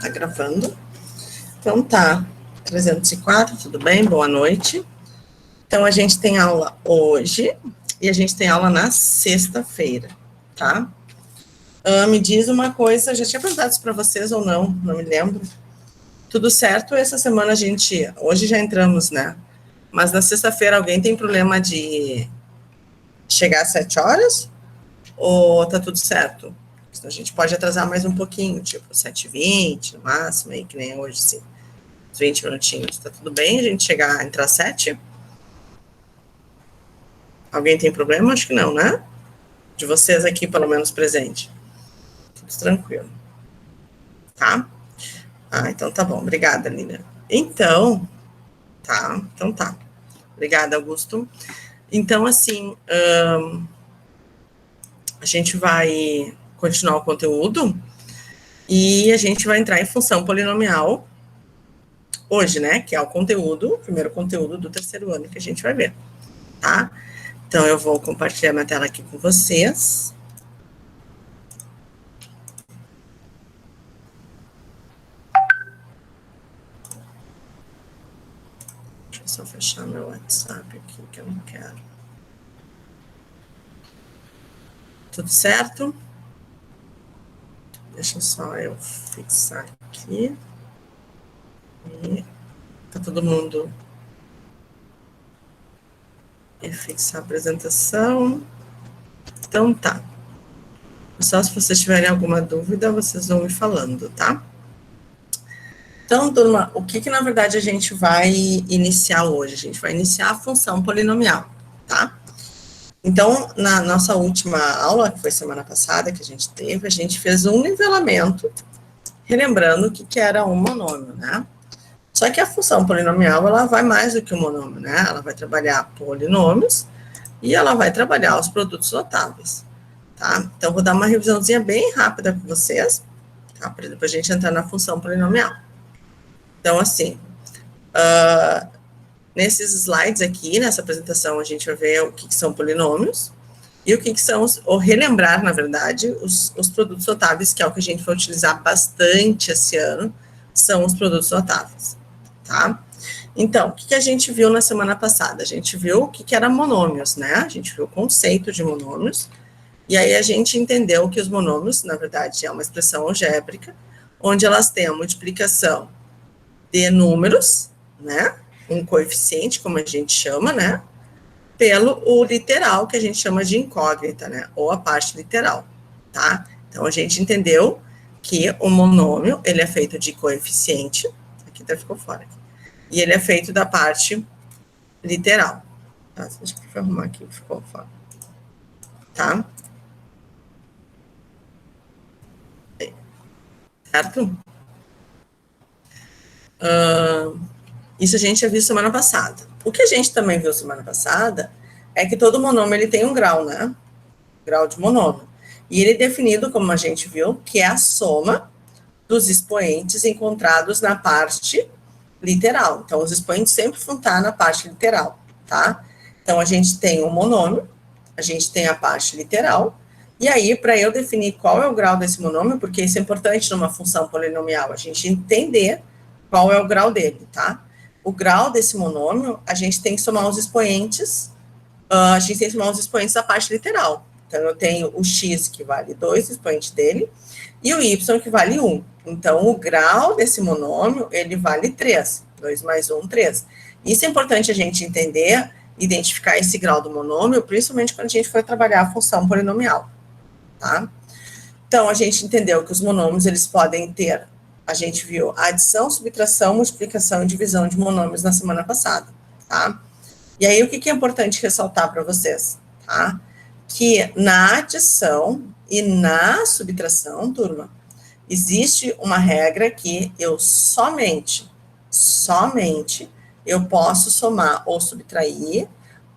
Tá gravando? Então tá, 304, tudo bem? Boa noite. Então a gente tem aula hoje e a gente tem aula na sexta-feira, tá? Me diz uma coisa, já tinha perguntado isso para vocês ou não me lembro. Tudo certo? Essa semana hoje já entramos, né? Mas na sexta-feira alguém tem problema de chegar às 7 horas? Ou tá tudo certo? A gente pode atrasar mais um pouquinho, tipo 7h20 no máximo, aí que nem hoje, sim. 20 minutinhos. Tá tudo bem a gente entrar às 7? Alguém tem problema? Acho que não, né? De vocês aqui, pelo menos, presente. Tudo tranquilo. Tá? Então tá bom. Obrigada, Lilian. Então tá. Obrigada, Augusto. Então, assim, a gente vai continuar o conteúdo e a gente vai entrar em função polinomial hoje, né? Que é o primeiro conteúdo do terceiro ano que a gente vai ver, tá? Então, eu vou compartilhar minha tela aqui com vocês. Deixa eu só fechar meu WhatsApp aqui, que eu não quero. Tudo certo? Deixa só eu fixar aqui. E tá todo mundo... E fixar a apresentação. Então, tá. Só se vocês tiverem alguma dúvida, vocês vão me falando, tá? Então, turma, o que na verdade a gente vai iniciar hoje? A gente vai iniciar a função polinomial, tá? Então, na nossa última aula, que foi semana passada que a gente fez um nivelamento, relembrando o que era um monômio, né? Só que a função polinomial, ela vai mais do que o monômio, né? Ela vai trabalhar polinômios e ela vai trabalhar os produtos notáveis, tá? Então, vou dar uma revisãozinha bem rápida com vocês, tá? Para depois a gente entrar na função polinomial. Então, assim, nesses slides aqui, nessa apresentação, a gente vai ver o que são polinômios e o que são, ou relembrar, na verdade, os produtos notáveis, que é o que a gente vai utilizar bastante esse ano, são os produtos notáveis, tá? Então, o que a gente viu na semana passada? A gente viu o que era monômios, né? A gente viu o conceito de monômios, e aí a gente entendeu que os monômios, na verdade, é uma expressão algébrica, onde elas têm a multiplicação de números, né? Um coeficiente, como a gente chama, né? Pelo o literal, que a gente chama de incógnita, né? Ou a parte literal, tá? Então, a gente entendeu que o monômio, ele é feito de coeficiente, aqui até ficou fora, aqui, e ele é feito da parte literal. Tá? Deixa eu arrumar aqui, ficou fora. Tá? Certo? Isso a gente já viu semana passada. O que a gente também viu semana passada é que todo monômio ele tem um grau, né? Grau de monômio. E ele é definido, como a gente viu, que é a soma dos expoentes encontrados na parte literal. Então, os expoentes sempre vão estar na parte literal, tá? Então, a gente tem o monômio, a gente tem a parte literal, e aí, para eu definir qual é o grau desse monômio, porque isso é importante numa função polinomial, a gente entender qual é o grau dele, tá? O grau desse monômio, a gente tem que somar os expoentes, da parte literal. Então, eu tenho o x, que vale 2, o expoente dele, e o y, que vale 1. Então, o grau desse monômio, ele vale 3. 2 mais 1, 3. Isso é importante a gente entender, identificar esse grau do monômio, principalmente quando a gente for trabalhar a função polinomial, tá? Então, a gente entendeu que os monômios, eles podem ter, a gente viu adição, subtração, multiplicação e divisão de monômios na semana passada, tá? E aí, o que é importante ressaltar para vocês, tá? Que na adição e na subtração, turma, existe uma regra que eu somente eu posso somar ou subtrair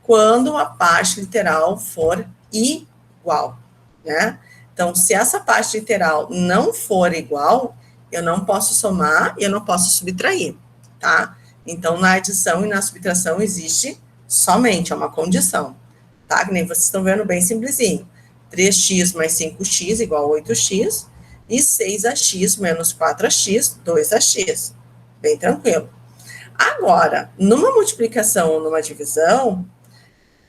quando a parte literal for igual, né? Então, se essa parte literal não for igual, eu não posso somar e eu não posso subtrair, tá? Então, na adição e na subtração existe somente, é uma condição, tá? Que nem vocês estão vendo bem simplesinho. 3x mais 5x igual a 8x, e 6ax menos 4ax, 2ax. Bem tranquilo. Agora, numa multiplicação ou numa divisão,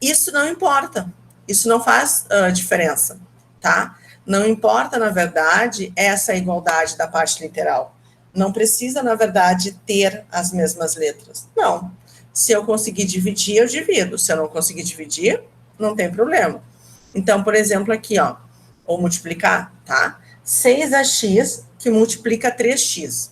isso não importa. Isso não faz diferença, tá? Não importa, na verdade, essa igualdade da parte literal. Não precisa, na verdade, ter as mesmas letras. Não. Se eu conseguir dividir, eu divido. Se eu não conseguir dividir, não tem problema. Então, por exemplo, aqui, ó, ou multiplicar, tá? 6ax que multiplica 3x.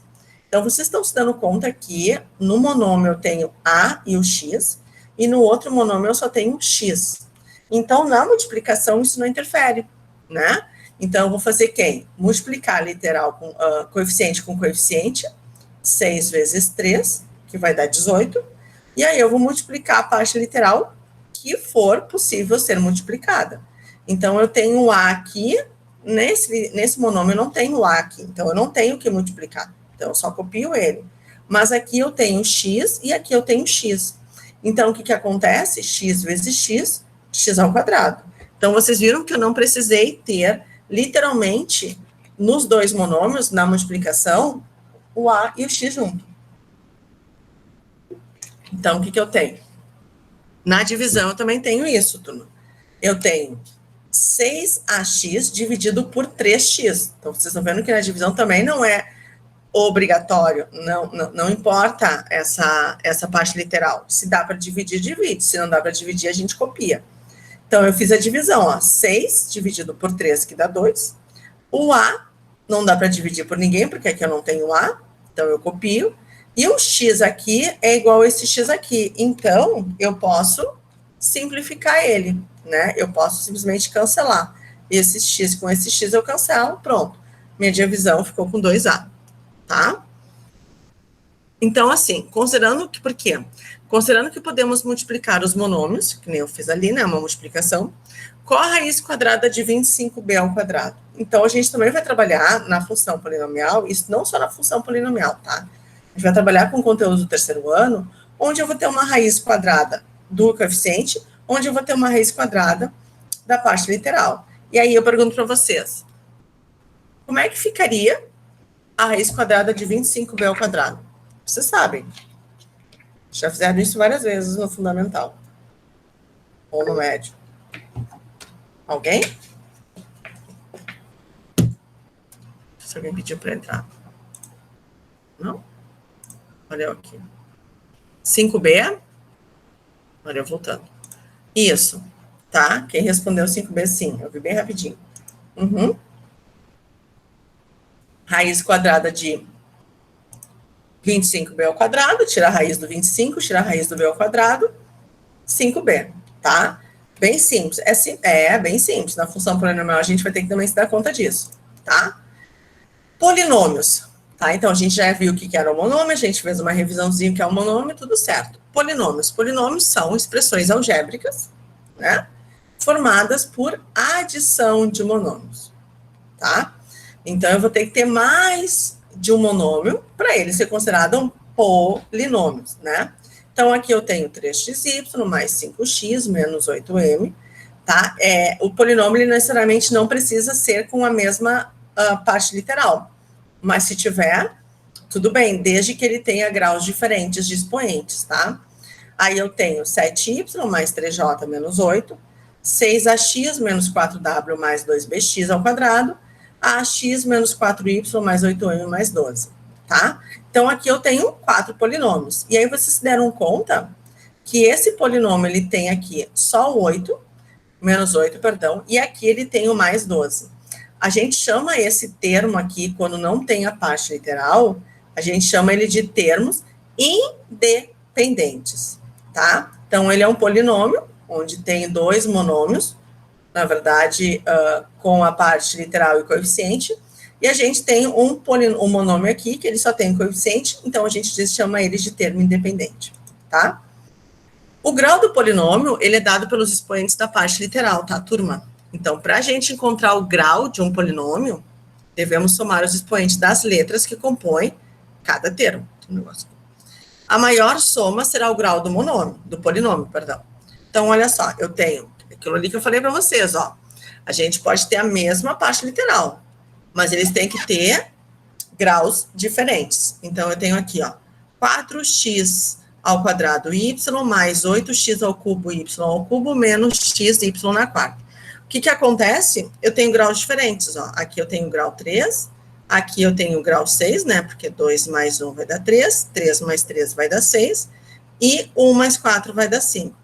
Então, vocês estão se dando conta que no monômio eu tenho a e o x, e no outro monômio eu só tenho x. Então, na multiplicação, isso não interfere, né? Então, eu vou fazer quem? Multiplicar literal com coeficiente com coeficiente, 6 vezes 3, que vai dar 18, e aí eu vou multiplicar a parte literal que for possível ser multiplicada. Então, eu tenho o a aqui, nesse monômio eu não tenho o a aqui, então eu não tenho que multiplicar. Então, eu só copio ele. Mas aqui eu tenho x e aqui eu tenho x. Então, o que acontece? X vezes x, x ao quadrado. Então, vocês viram que eu não precisei ter, literalmente, nos dois monômios, na multiplicação, o a e o x junto. Então, o que eu tenho? Na divisão, eu também tenho isso, turma. Eu tenho 6ax dividido por 3x. Então, vocês estão vendo que na divisão também não é obrigatório, não importa essa parte literal. Se dá para dividir, divide. Se não dá para dividir, a gente copia. Então, eu fiz a divisão, ó, 6 dividido por 3, que dá 2. O a não dá para dividir por ninguém, porque aqui eu não tenho a, então eu copio. E o x aqui é igual a esse x aqui. Então, eu posso simplificar ele, né? Eu posso simplesmente cancelar. Esse x com esse x eu cancelo, pronto. Minha divisão ficou com 2a. Tá? Então, assim, considerando que, por quê? Considerando que podemos multiplicar os monômios, que nem eu fiz ali, né, uma multiplicação, qual a raiz quadrada de 25b ao quadrado? Então, a gente também vai trabalhar na função polinomial, isso não só na função polinomial, tá? A gente vai trabalhar com conteúdo do terceiro ano, onde eu vou ter uma raiz quadrada do coeficiente, onde eu vou ter uma raiz quadrada da parte literal. E aí eu pergunto para vocês, como é que ficaria a raiz quadrada de 25b ao quadrado? Vocês sabem. Já fizeram isso várias vezes no fundamental. Ou no médio. Alguém? Se alguém pediu para entrar. Não? Olha eu aqui. 5b. Olha eu voltando. Isso. Tá? Quem respondeu 5b, sim. Eu vi bem rapidinho. Raiz quadrada de 25b ao quadrado, tira a raiz do 25, tira a raiz do b ao quadrado, 5b, tá? Bem simples. É bem simples. Na função polinomial, a gente vai ter que também se dar conta disso, tá? Polinômios, tá? Então, a gente já viu o que era o monômio, a gente fez uma revisãozinha que é o monômio, tudo certo. Polinômios. Polinômios são expressões algébricas, né? Formadas por adição de monômios, tá? Então, eu vou ter que ter mais de um monômio para ele ser considerado um polinômio, né? Então, aqui eu tenho 3xy mais 5x menos 8m, tá? O polinômio, ele necessariamente não precisa ser com a mesma parte literal, mas se tiver, tudo bem, desde que ele tenha graus diferentes de expoentes, tá? Aí eu tenho 7y mais 3j menos 8, 6ax menos 4w mais 2bx ao quadrado, ax menos 4y mais 8m mais 12, tá? Então, aqui eu tenho 4 polinômios. E aí, vocês se deram conta que esse polinômio, ele tem aqui só o 8, menos 8, perdão, e aqui ele tem o mais 12. A gente chama esse termo aqui, quando não tem a parte literal, a gente chama ele de termos independentes, tá? Então, ele é um polinômio, onde tem 2 monômios, na verdade, com a parte literal e coeficiente, e a gente tem um monômio aqui, que ele só tem coeficiente, então a gente chama ele de termo independente, tá? O grau do polinômio, ele é dado pelos expoentes da parte literal, tá, turma? Então, para a gente encontrar o grau de um polinômio, devemos somar os expoentes das letras que compõem cada termo. A maior soma será o grau do polinômio, perdão. Então, olha só, eu tenho aquilo ali que eu falei para vocês, ó. A gente pode ter a mesma parte literal, mas eles têm que ter graus diferentes. Então, eu tenho aqui, ó, 4x ao quadrado y mais 8x ao cubo y ao cubo menos x y na quarta. O que acontece? Eu tenho graus diferentes, ó. Aqui eu tenho grau 3, aqui eu tenho grau 6, né? Porque 2 mais 1 vai dar 3, 3 mais 3 vai dar 6, e 1 mais 4 vai dar 5.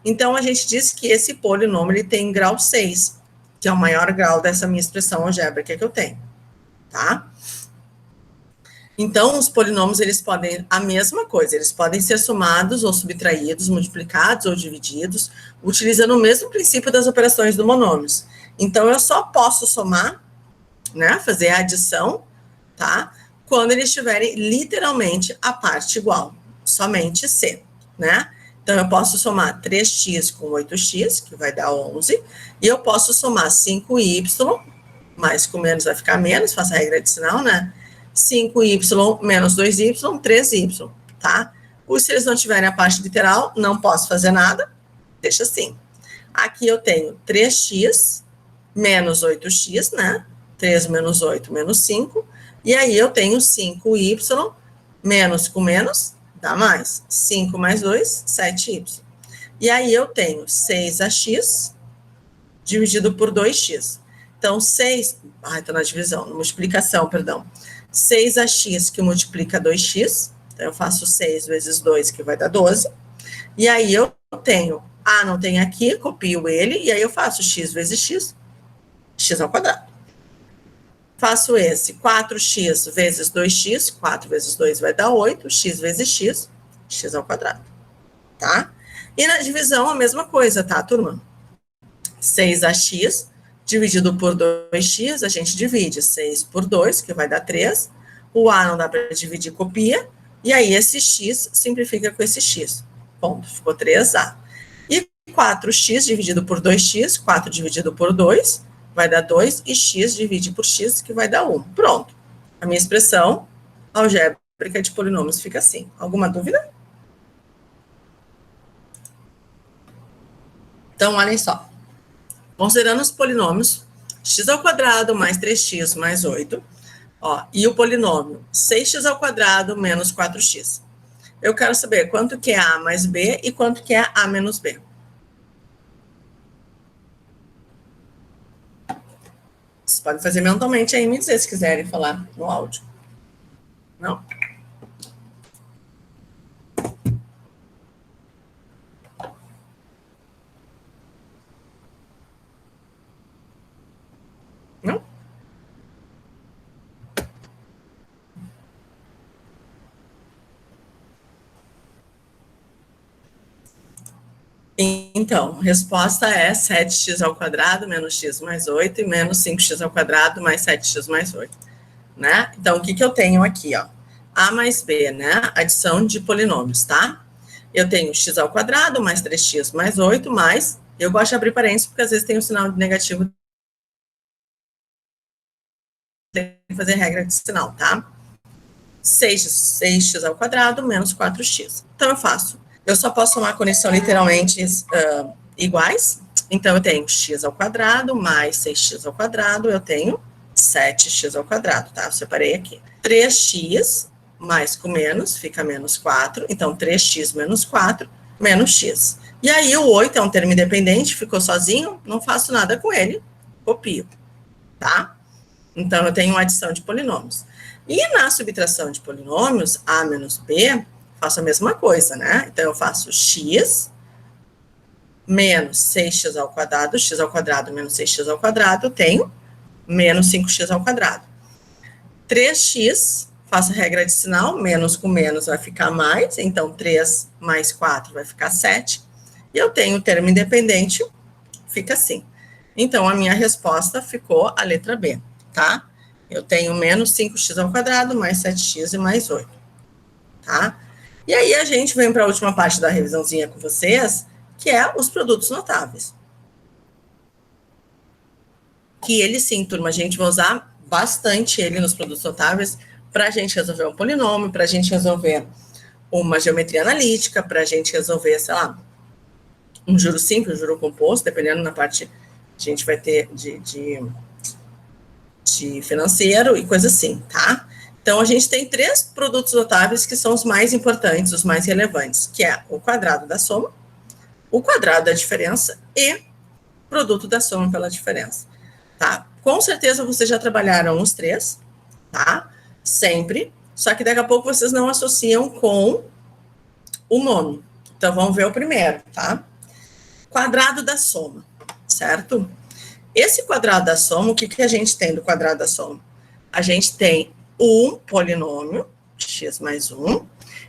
Então, a gente diz que esse polinômio ele tem grau 6, que é o maior grau dessa minha expressão algébrica que eu tenho, tá? Então, os polinômios, eles podem, a mesma coisa, eles podem ser somados ou subtraídos, multiplicados ou divididos, utilizando o mesmo princípio das operações do monômios. Então, eu só posso somar, né, fazer a adição, tá, quando eles tiverem literalmente a parte igual, somente C, né? Então, eu posso somar 3x com 8x, que vai dar 11, e eu posso somar 5y, mais com menos vai ficar menos, faço a regra adicional, né? 5y menos 2y, 3y, tá? Ou se eles não tiverem a parte literal, não posso fazer nada, deixa assim. Aqui eu tenho 3x menos 8x, né? 3 menos 8 menos 5, e aí eu tenho 5y menos com menos, dá mais. 5 mais 2, 7y. E aí eu tenho 6x dividido por 2x. Então, 6... está na divisão, na multiplicação, perdão. 6x que multiplica 2x. Então, eu faço 6 vezes 2, que vai dar 12. E aí eu tenho... não tem aqui, copio ele, e aí eu faço x vezes x, x ao quadrado. Faço esse 4x vezes 2x, 4 vezes 2 vai dar 8, x vezes x, x ao quadrado, tá? E na divisão, a mesma coisa, tá, turma? 6ax dividido por 2x, a gente divide 6 por 2, que vai dar 3. O a não dá para dividir, copia. E aí esse x simplifica com esse x. Ponto, ficou 3a. E 4x dividido por 2x, 4 dividido por 2, vai dar 2, e x divide por x, que vai dar 1. Pronto. A minha expressão algébrica de polinômios fica assim. Alguma dúvida? Então, olhem só. Considerando os polinômios x ao quadrado mais 3x mais 8, ó, e o polinômio 6x ao quadrado menos 4x. Eu quero saber quanto que é a mais b e quanto que é a menos b. Vocês podem fazer mentalmente aí e me dizer se quiserem falar no áudio. Não? Não? Então, resposta é 7x ao quadrado menos x mais 8 e menos 5x ao quadrado mais 7x mais 8, né? Então, o que eu tenho aqui, ó? A mais b, né? Adição de polinômios, tá? Eu tenho x ao quadrado mais 3x mais 8 mais... Eu gosto de abrir parênteses porque às vezes tem um sinal de negativo. Tem que fazer regra adicional, tá? 6x ao quadrado menos 4x. Então, eu só posso somar quando eles são literalmente iguais. Então, eu tenho x ao quadrado mais 6x ao quadrado, eu tenho 7x ao quadrado, tá? Eu separei aqui. 3x mais com menos, fica menos 4. Então, 3x menos 4, menos x. E aí, o 8 é um termo independente, ficou sozinho, não faço nada com ele, copio, tá? Então, eu tenho uma adição de polinômios. E na subtração de polinômios, a menos b, faço a mesma coisa, né? Então, eu faço x menos 6x ao quadrado, x ao quadrado menos 6x ao quadrado, eu tenho menos 5x ao quadrado. 3x, faço a regra adicional, menos com menos vai ficar mais, então 3 mais 4 vai ficar 7. E eu tenho o termo independente, fica assim. Então, a minha resposta ficou a letra B, tá? Eu tenho menos 5x ao quadrado, mais 7x e mais 8, tá? E aí, a gente vem para a última parte da revisãozinha com vocês, que é os produtos notáveis. Que ele sim, turma, a gente vai usar bastante ele nos produtos notáveis para a gente resolver um polinômio, para a gente resolver uma geometria analítica, para a gente resolver, sei lá, um juro simples, um juro composto, dependendo na parte que a gente vai ter de de financeiro e coisa assim, tá? Então, a gente tem 3 produtos notáveis que são os mais importantes, os mais relevantes, que é o quadrado da soma, o quadrado da diferença e produto da soma pela diferença, tá? Com certeza vocês já trabalharam os 3, tá? Sempre, só que daqui a pouco vocês não associam com o nome. Então, vamos ver o primeiro, tá? Quadrado da soma, certo? Esse quadrado da soma, o que, que a gente tem do quadrado da soma? A gente tem um polinômio, x mais 1,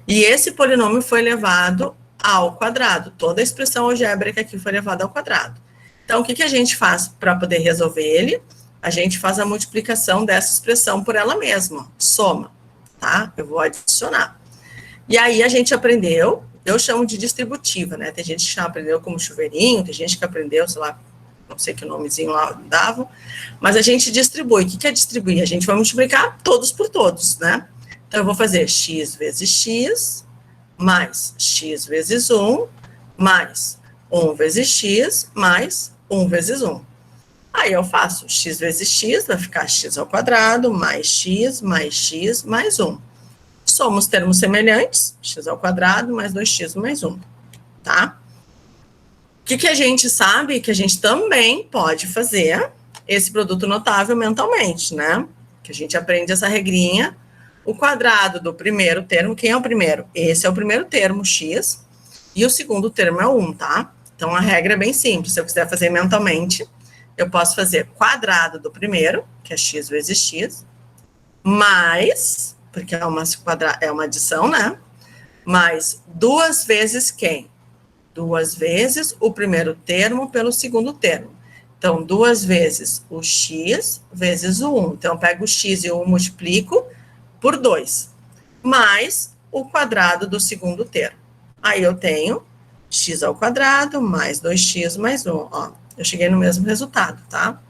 e esse polinômio foi elevado ao quadrado. Toda a expressão algébrica aqui foi elevada ao quadrado. Então, o que, que a gente faz para poder resolver ele? A gente faz a multiplicação dessa expressão por ela mesma, soma, tá? Eu vou adicionar. E aí a gente aprendeu, eu chamo de distributiva, né? Tem gente que já aprendeu como chuveirinho, tem gente que aprendeu, sei lá, não sei que nomezinho lá davam, mas a gente distribui. O que é distribuir? A gente vai multiplicar todos por todos, né? Então, eu vou fazer x vezes x, mais x vezes 1, mais 1 vezes x, mais 1 vezes 1. Aí eu faço x vezes x, vai ficar x ao quadrado, mais x, mais 1. Somos termos semelhantes, x ao quadrado, mais 2x, mais 1, tá? O que, que a gente sabe? Que a gente também pode fazer esse produto notável mentalmente, né? Que a gente aprende essa regrinha. O quadrado do primeiro termo, quem é o primeiro? Esse é o primeiro termo, x, e o segundo termo é 1, tá? Então, a regra é bem simples. Se eu quiser fazer mentalmente, eu posso fazer quadrado do primeiro, que é x vezes x, mais, porque é uma adição, né? Mais 2 vezes quem? 2 vezes o primeiro termo pelo segundo termo. Então, 2 vezes o x vezes o 1. Então, eu pego o x e o 1 multiplico por 2, mais o quadrado do segundo termo. Aí eu tenho x ao quadrado mais 2x mais 1. Ó, eu cheguei no mesmo resultado, tá?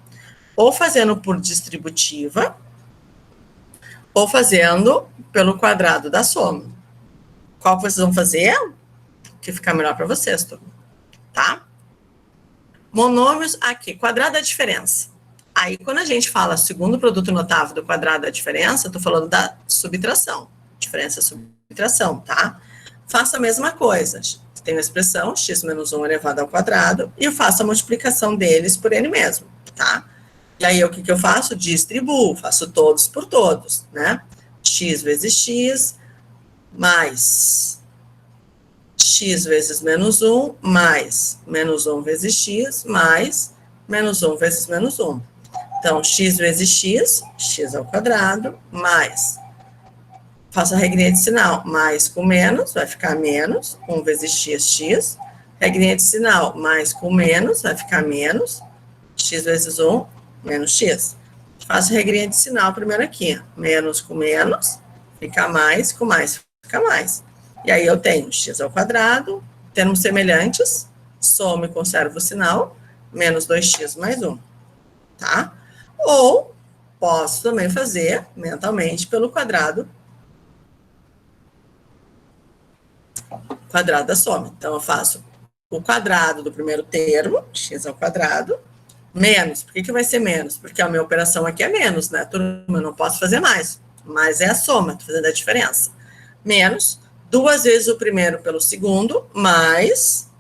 Ou fazendo por distributiva, ou fazendo pelo quadrado da soma. Qual que vocês vão fazer? Que ficar melhor para vocês, tá? Monômios aqui, quadrado da diferença. Aí, quando a gente fala segundo produto notável do quadrado da diferença, eu tô falando da subtração. Diferença subtração, tá? Faça a mesma coisa. Tem a expressão x menos 1 elevado ao quadrado e eu faço a multiplicação deles por ele mesmo, tá? E aí, o que, que eu faço? Distribuo, faço todos por todos, né? X vezes x, mais x vezes menos 1, mais menos 1 vezes x, mais menos 1 vezes menos 1. Então, x vezes x, x ao quadrado, mais, faço a regrinha de sinal, mais com menos, vai ficar menos, 1 vezes x, x, regrinha de sinal, mais com menos, vai ficar menos, x vezes 1, menos x. Faço a regrinha de sinal primeiro aqui, menos com menos, fica mais, com mais, fica mais. E aí eu tenho x ao quadrado, termos semelhantes, somo e conservo o sinal, menos 2x mais 1, tá? Ou posso também fazer mentalmente pelo quadrado da soma. Então, eu faço o quadrado do primeiro termo, x ao quadrado, menos. Por que, que vai ser menos? Porque a minha operação aqui é menos, né, turma? Eu não posso fazer mais. Mas é a soma, estou fazendo a diferença. Menos 2 vezes o primeiro pelo segundo, mais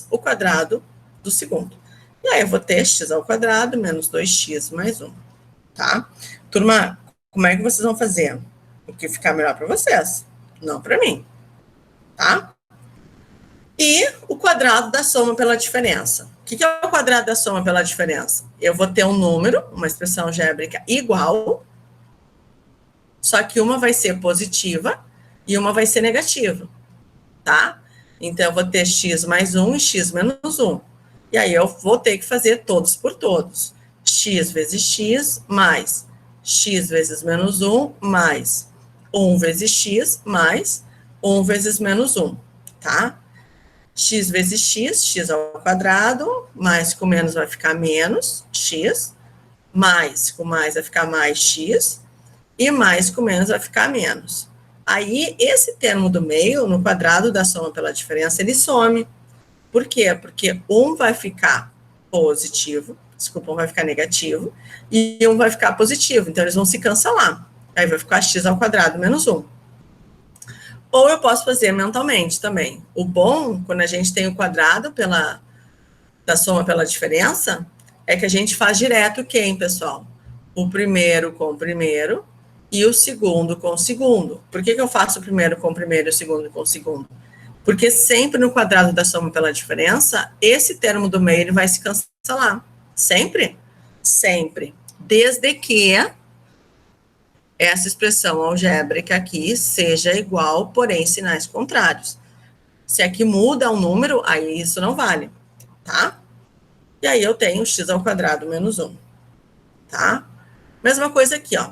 o quadrado do segundo. E aí eu vou ter x ao quadrado menos 2x mais 1, tá? Turma, como é que vocês vão fazer? O que ficar melhor para vocês, não para mim, tá? E o quadrado da soma pela diferença. O que é o quadrado da soma pela diferença? Eu vou ter um número, uma expressão algébrica igual, só que uma vai ser positiva e uma vai ser negativa, tá? Então, eu vou ter x mais 1 e x menos 1. E aí, eu vou ter que fazer todos por todos. X vezes x, mais x vezes menos 1, mais 1 vezes x, mais 1 vezes menos 1, tá? X vezes x, x ao quadrado, mais com menos vai ficar menos x, mais com mais vai ficar mais x, e mais com menos vai ficar menos. Aí, esse termo do meio, no quadrado da soma pela diferença, ele some. Por quê? Porque um vai ficar positivo desculpa, um vai ficar negativo, e um vai ficar positivo, então eles vão se cancelar. Aí vai ficar x ao quadrado menos 1. Ou eu posso fazer mentalmente também. O bom, quando a gente tem o quadrado da soma pela diferença, é que a gente faz direto quem, pessoal? O primeiro com o primeiro e o segundo com o segundo. Por que eu faço o primeiro com o primeiro e o segundo com o segundo? Porque sempre no quadrado da soma pela diferença, esse termo do meio ele vai se cancelar. Sempre? Sempre. Desde que essa expressão algébrica aqui seja igual, porém sinais contrários. Se aqui muda um número, aí isso não vale, tá? E aí eu tenho x ao quadrado menos 1, tá? Mesma coisa aqui, ó.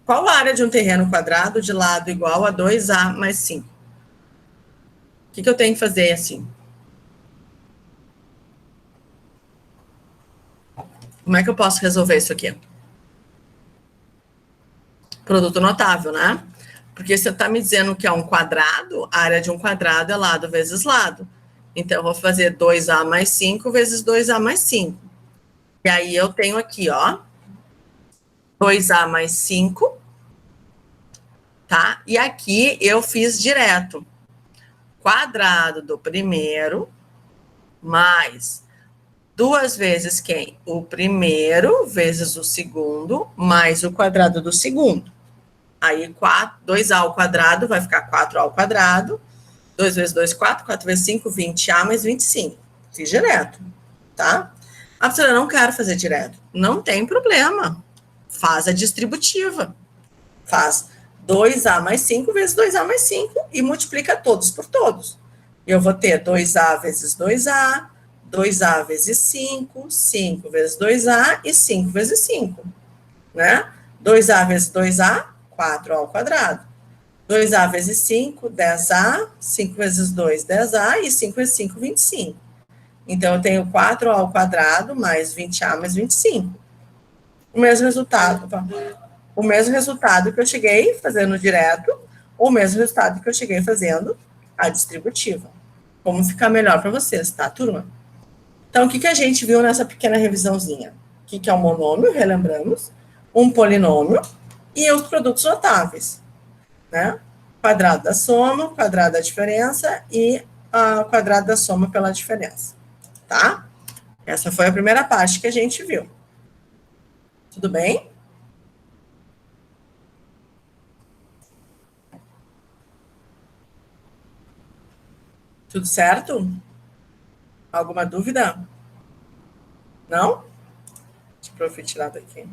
Qual a área de um terreno quadrado de lado igual a 2a mais 5? O que eu tenho que fazer assim? Como é que eu posso resolver isso aqui? Produto notável, né? Porque você está me dizendo que é um quadrado, a área de um quadrado é lado vezes lado. Então, eu vou fazer 2a mais 5 vezes 2a mais 5. E aí, eu tenho aqui, ó, 2a mais 5, tá? E aqui, eu fiz direto. Quadrado do primeiro, mais 2 vezes quem? O primeiro vezes o segundo, mais o quadrado do segundo. Aí, 2a ao quadrado vai ficar 4a ao quadrado. 2 vezes 2, 4. 4 vezes 5, 20a mais 25. Fiz direto, tá? A professora, não quero fazer direto. Não tem problema. Faz a distributiva. Faz 2a mais 5 vezes 2a mais 5 e multiplica todos por todos. Eu vou ter 2a vezes 2a, 2a vezes 5, 5 vezes 2a e 5 vezes 5, né? 2a vezes 2a, 4a ao quadrado. 2a vezes 5, 10a, 5 vezes 2, 10a, e 5 vezes 5, 25. Então, eu tenho 4a ao quadrado mais 20a mais 25. O mesmo resultado que eu cheguei fazendo direto, ou o mesmo resultado que eu cheguei fazendo a distributiva. Como ficar melhor para vocês, tá, turma? Então, o que a gente viu nessa pequena revisãozinha? O que é um monômio, relembramos, um polinômio e os produtos notáveis, né? Quadrado da soma, quadrado da diferença e quadrado da soma pela diferença, tá? Essa foi a primeira parte que a gente viu. Tudo bem? Tudo certo? Alguma dúvida? Não? Deixa eu tirar daqui.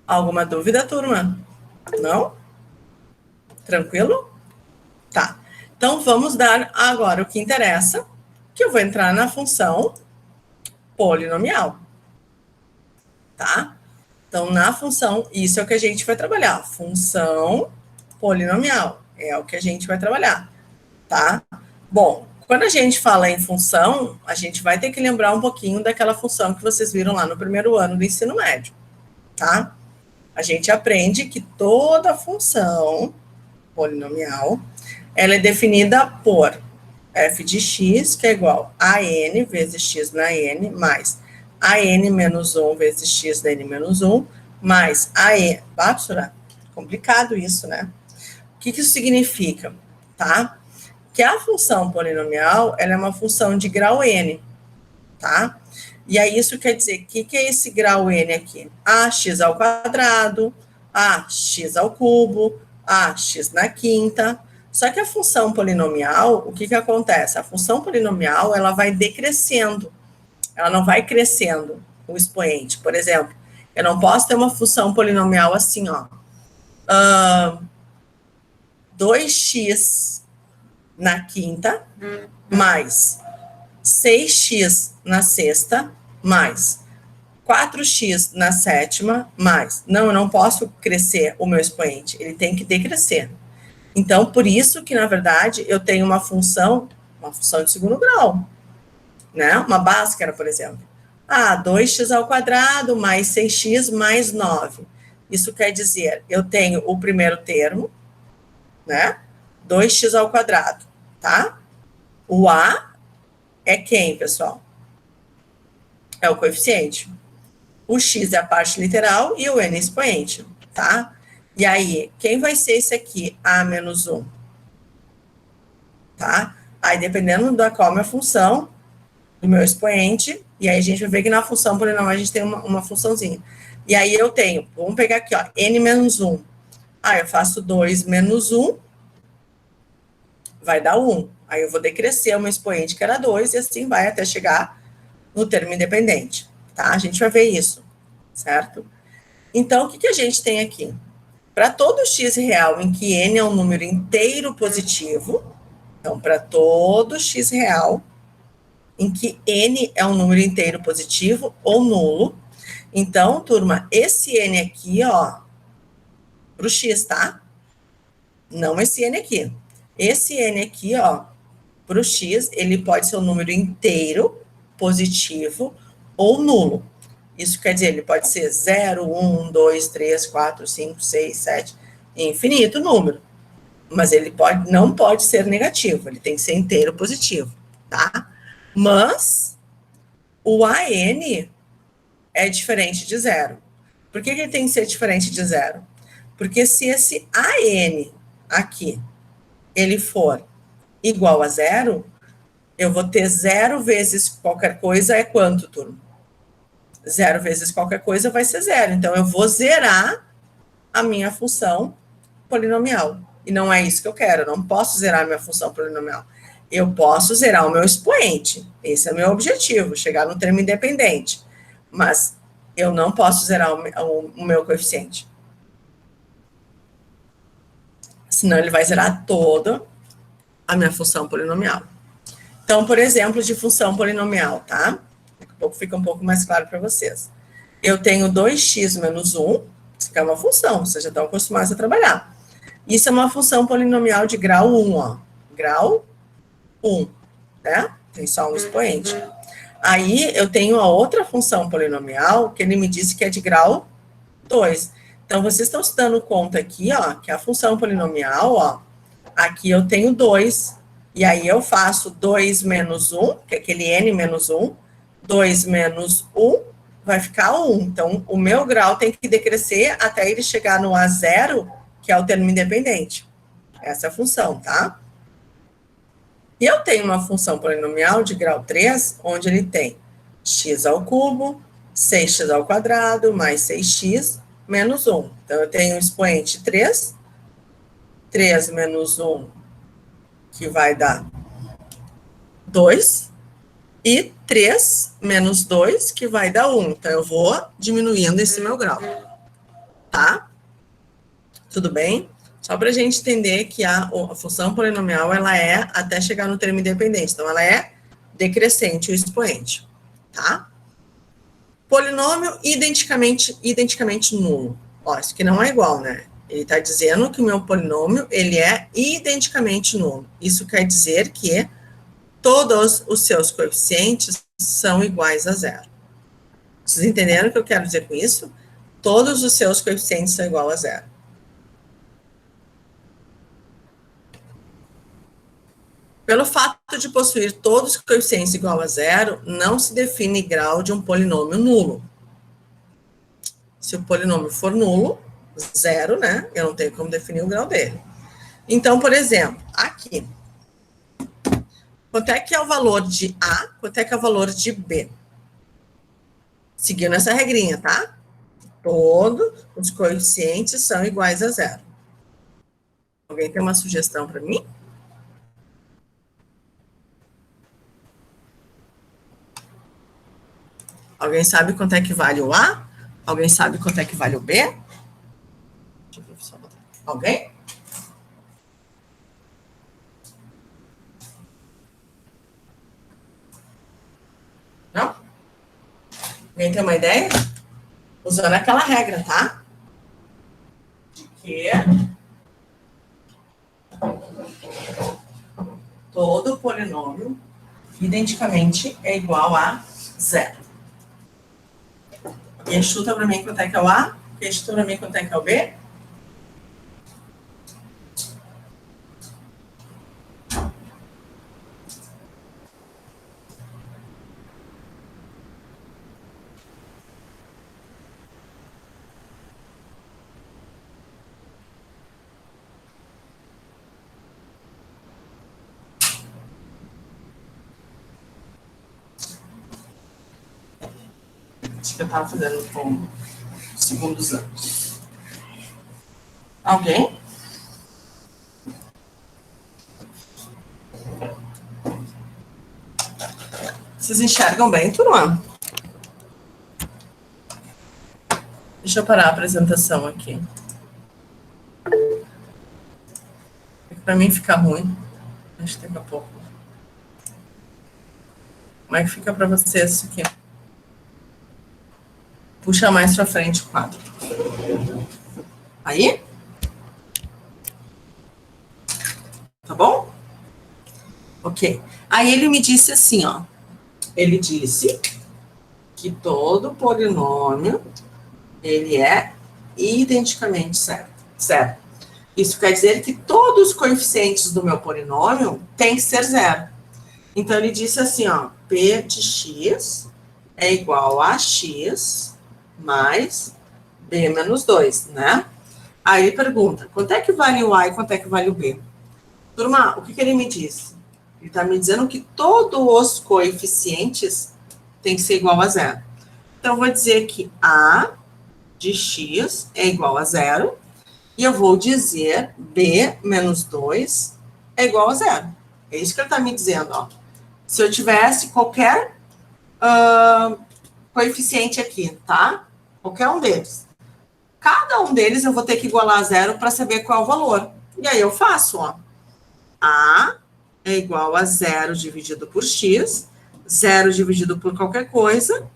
Alguma dúvida, turma? Não? Tranquilo? Tá. Então, vamos dar agora o que interessa, que eu vou entrar na função polinomial. Tá? Então, na função, isso é o que a gente vai trabalhar. Função polinomial é o que a gente vai trabalhar, tá? Bom, quando a gente fala em função, a gente vai ter que lembrar um pouquinho daquela função que vocês viram lá no primeiro ano do ensino médio, tá? A gente aprende que toda função polinomial, ela é definida por f de x, que é igual a n vezes x na n, mais a n menos 1 vezes x na n menos 1, mais a n... Professora, complicado isso, né? O que isso significa, tá? Que a função polinomial, ela é uma função de grau n, tá? E aí isso quer dizer, o que é esse grau n aqui? Ax ao quadrado, ax ao cubo, ax na quinta. Só que a função polinomial, o que acontece? A função polinomial, ela vai decrescendo. Ela não vai crescendo o expoente. Por exemplo, eu não posso ter uma função polinomial assim, ó. 2x na quinta, mais 6x na sexta, mais 4x na sétima, mais... Não, eu não posso crescer o meu expoente, ele tem que decrescer. Então, por isso que, na verdade, eu tenho uma função de segundo grau, né? Uma báscara, por exemplo. 2x ao quadrado mais 6x mais 9. Isso quer dizer, eu tenho o primeiro termo, né? 2x ao quadrado, tá? O A é quem, pessoal? é o coeficiente. O x é a parte literal e o n é expoente, tá? E aí, quem vai ser esse aqui? A menos 1. Tá? Aí, dependendo da qual é a minha função, do meu expoente, e aí a gente vai ver que na função polinomial a gente tem uma funçãozinha. E aí eu tenho, vamos pegar aqui, ó, n menos 1. Aí eu faço 2 menos 1, vai dar 1. Aí eu vou decrescer o meu expoente, que era 2, e assim vai até chegar no termo independente, tá? A gente vai ver isso, certo? Então, o que a gente tem aqui? Para todo x real em que n é um número inteiro positivo, então, para todo x real em que n é um número inteiro positivo ou nulo, então, turma, esse n aqui, ó, para o x, tá? Não esse n aqui. Esse n aqui, ó, para o x, ele pode ser um número inteiro, positivo ou nulo. Isso quer dizer, ele pode ser 0, 1, 2, 3, 4, 5, 6, 7, infinito número. Mas ele não pode ser negativo, ele tem que ser inteiro positivo, tá? Mas o AN é diferente de zero. Por que ele tem que ser diferente de zero? Porque se esse AN aqui, ele for igual a zero, eu vou ter zero vezes qualquer coisa é quanto, turma? Zero vezes qualquer coisa vai ser zero. Então, eu vou zerar a minha função polinomial. E não é isso que eu quero. Eu não posso zerar a minha função polinomial. Eu posso zerar o meu expoente. Esse é o meu objetivo, chegar no termo independente. Mas eu não posso zerar o meu coeficiente. Senão ele vai zerar toda a minha função polinomial. Então, por exemplo, de função polinomial, tá? Daqui a pouco fica um pouco mais claro para vocês. Eu tenho 2x menos 1, isso aqui é uma função, vocês já estão acostumados a trabalhar. Isso é uma função polinomial de grau 1, ó. Grau 1, né? Tem só um expoente. Aí eu tenho a outra função polinomial, que ele me disse que é de grau 2. Então, vocês estão se dando conta aqui, ó, que a função polinomial, ó, aqui eu tenho 2, e aí eu faço 2 menos 1, que é aquele n menos 1, 2 menos 1, vai ficar 1. Então, o meu grau tem que decrescer até ele chegar no A0, que é o termo independente. Essa é a função, tá? E eu tenho uma função polinomial de grau 3, onde ele tem x ao cubo, 6x ao quadrado, mais 6x, menos 1. Então, eu tenho o expoente 3, 3 menos 1, que vai dar 2, e 3 menos 2, que vai dar 1. Então, eu vou diminuindo esse meu grau, tá? Tudo bem? Só para a gente entender que a função polinomial, ela é até chegar no termo independente. Então, ela é decrescente o expoente, tá? Polinômio identicamente nulo. Ó, isso aqui não é igual, né? Ele está dizendo que o meu polinômio, ele é identicamente nulo. Isso quer dizer que todos os seus coeficientes são iguais a zero. Vocês entenderam o que eu quero dizer com isso? Todos os seus coeficientes são iguais a zero. Pelo fato de possuir todos os coeficientes igual a zero, não se define grau de um polinômio nulo. Se o polinômio for nulo, zero, né? Eu não tenho como definir o grau dele. Então, por exemplo, aqui. Quanto é que é o valor de A? Quanto é que é o valor de B? Seguindo essa regrinha, tá? Todos os coeficientes são iguais a zero. Alguém tem uma sugestão para mim? Alguém sabe quanto é que vale o A? Alguém sabe quanto é que vale o B? Deixa eu ver só. Alguém? Não? Alguém tem uma ideia? Usando aquela regra, tá? De que todo polinômio identicamente é igual a zero. Quem chuta para mim quanto é que é o A? Quem chuta para mim quanto é que é o B? Acho que eu estava fazendo com segundos anos. Alguém? Vocês enxergam bem, turma? Deixa eu parar a apresentação aqui. Para mim fica ruim. Acho que daqui a pouco. Como é que fica para vocês isso aqui? Puxa mais para frente o quadro. Aí? Tá bom? Ok. Aí ele me disse assim, ó. Ele disse que todo polinômio, ele é identicamente zero. Isso quer dizer que todos os coeficientes do meu polinômio têm que ser zero. Então, ele disse assim, ó, P de x é igual a x mais b menos 2, né? Aí ele pergunta, quanto é que vale o a e quanto é que vale o b? Turma, o que ele me disse? Ele está me dizendo que todos os coeficientes têm que ser igual a zero. Então, eu vou dizer que a de x é igual a zero e eu vou dizer b menos 2 é igual a zero. É isso que ele está me dizendo, ó. Se eu tivesse qualquer coeficiente aqui, tá? Qualquer um deles. Cada um deles eu vou ter que igualar a zero para saber qual é o valor. E aí eu faço, ó. A é igual a zero dividido por x, zero dividido por qualquer coisa,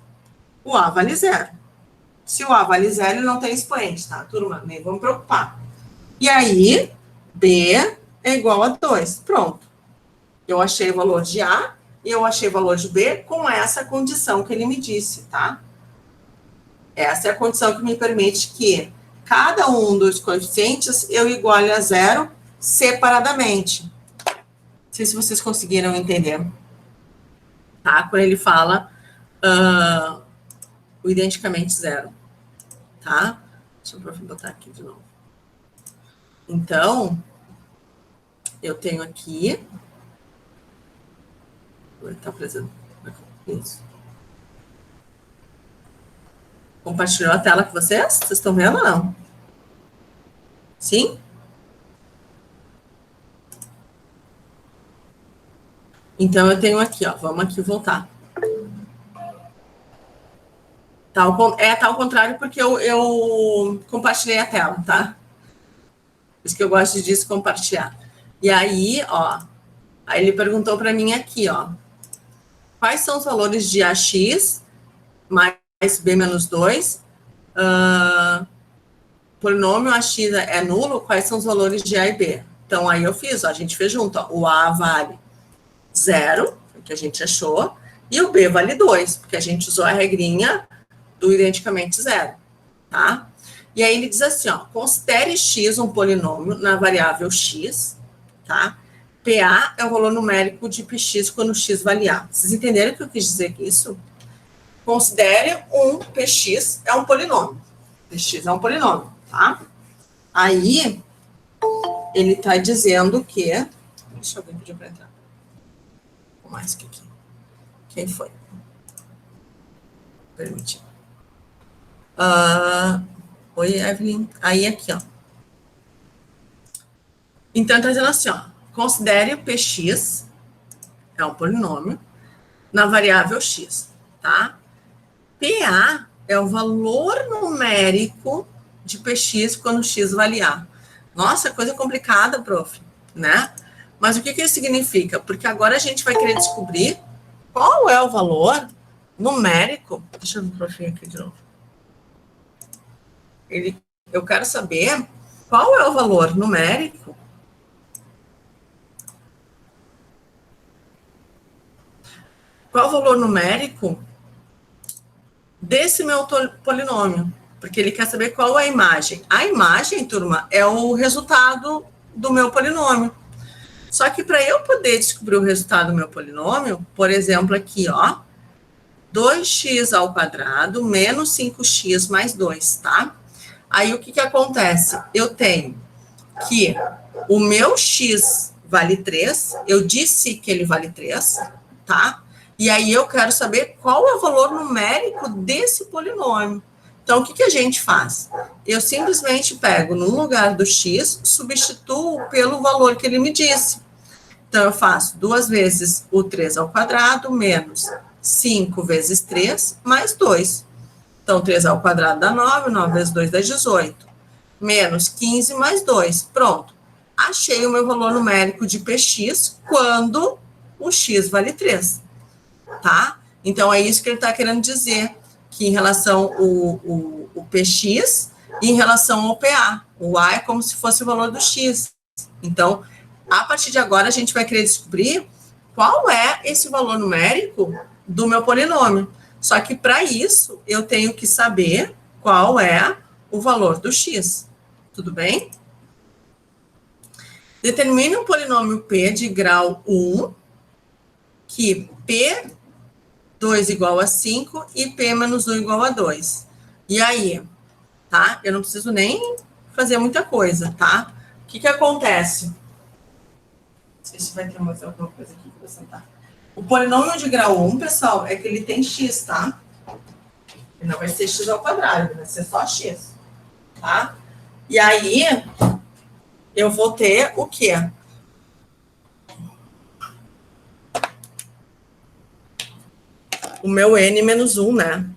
o A vale zero. Se o A vale zero, ele não tem expoente, tá, turma? Nem vamos preocupar. E aí, B é igual a 2. Pronto. Eu achei o valor de A e eu achei o valor de B com essa condição que ele me disse, tá? Essa é a condição que me permite que cada um dos coeficientes eu iguale a zero separadamente. Não sei se vocês conseguiram entender. Tá? Quando ele fala o identicamente zero. Tá? Deixa eu botar aqui de novo. Então, eu tenho aqui. Está apresentando. Isso. Compartilhou a tela com vocês? Vocês estão vendo ou não? Sim? Então, eu tenho aqui, ó. Vamos aqui voltar. Tá ao contrário porque eu compartilhei a tela, tá? Por isso que eu gosto de compartilhar. E aí, ó. Aí ele perguntou para mim aqui, ó. Quais são os valores de AX mais B menos 2? Polinômio AX é nulo, quais são os valores de A e B? Então, aí eu fiz, ó, a gente fez junto, ó, o A vale 0, que a gente achou, e o B vale 2, porque a gente usou a regrinha do identicamente zero, tá? E aí ele diz assim, ó, considere x um polinômio na variável x, tá? PA é o valor numérico de px quando x vale A. Vocês entenderam o que eu quis dizer com isso? Considere um px é um polinômio. Px é um polinômio, tá? Aí, ele está dizendo que... Deixa eu ver, pedir para entrar. Vou mais que aqui. Quem foi? Permite. Oi, Evelyn. Aí, aqui, ó. Então, está dizendo assim, ó. Considere o px, é um polinômio, na variável x, tá? PA é o valor numérico de px quando x vale A. Nossa, coisa complicada, prof, né? Mas o que isso significa? Porque agora a gente vai querer descobrir qual é o valor numérico. Deixa eu ver o prof aqui de novo. Eu quero saber qual é o valor numérico desse meu polinômio, porque ele quer saber qual é a imagem. A imagem, turma, é o resultado do meu polinômio. Só que para eu poder descobrir o resultado do meu polinômio, por exemplo, aqui, ó, 2x ao quadrado menos 5x mais 2, tá? Aí, o que acontece? Eu tenho que o meu x vale 3, eu disse que ele vale 3, tá? E aí eu quero saber qual é o valor numérico desse polinômio. Então, o que a gente faz? Eu simplesmente pego no lugar do x, substituo pelo valor que ele me disse. Então, eu faço 2 vezes o 3 ao quadrado menos 5 vezes 3 mais 2. Então, 3 ao quadrado dá 9, 9 vezes 2 dá 18. Menos 15 mais 2. Pronto. Achei o meu valor numérico de px quando o x vale 3. Tá? Então, é isso que ele está querendo dizer, que em relação ao px e em relação ao PA. O A é como se fosse o valor do x. Então, a partir de agora, a gente vai querer descobrir qual é esse valor numérico do meu polinômio. Só que, para isso, eu tenho que saber qual é o valor do x. Tudo bem? Determine um polinômio P de grau 1, que P2 igual a 5 e P menos 1 igual a 2. E aí, tá? Eu não preciso nem fazer muita coisa, tá? O que acontece? Não sei se vai ter mais alguma coisa aqui para acrescentar. O polinômio de grau 1, pessoal, é que ele tem x, tá? Ele não vai ser x ao quadrado, vai ser só x, tá? E aí, eu vou ter o quê? O meu n menos 1, né?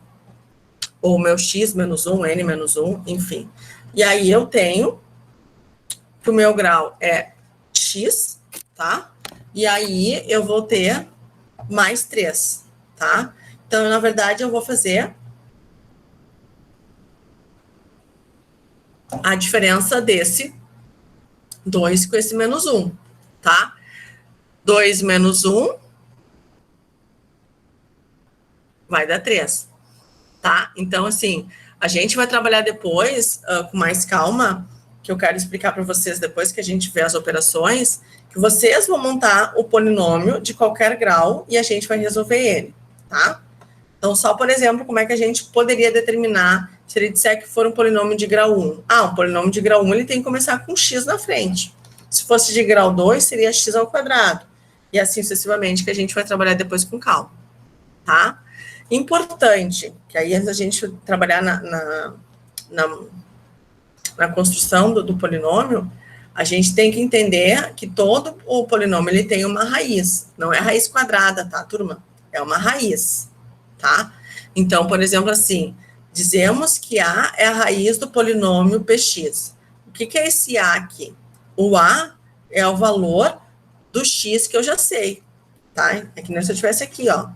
Ou o meu x menos 1, n menos 1, enfim. E aí, eu tenho que o meu grau é x, tá? E aí, eu vou ter mais 3, tá? Então, na verdade, eu vou fazer a diferença desse 2 com esse menos 1, tá? 2 menos 1 vai dar 3, tá? Então, assim, a gente vai trabalhar depois com mais calma, que eu quero explicar para vocês depois que a gente vê as operações, que vocês vão montar o polinômio de qualquer grau e a gente vai resolver ele, tá? Então, só, por exemplo, como é que a gente poderia determinar se ele disser que for um polinômio de grau 1? Ah, um polinômio de grau 1, ele tem que começar com x na frente. Se fosse de grau 2, seria x ao quadrado. E assim sucessivamente, que a gente vai trabalhar depois com calma, tá? Importante, que aí antes da gente trabalhar na construção do polinômio, a gente tem que entender que todo o polinômio ele tem uma raiz. Não é raiz quadrada, tá, turma? É uma raiz, tá? Então, por exemplo, assim, dizemos que A é a raiz do polinômio px. O que é esse A aqui? O A é o valor do x que eu já sei, tá? É que nem se eu tivesse aqui, ó.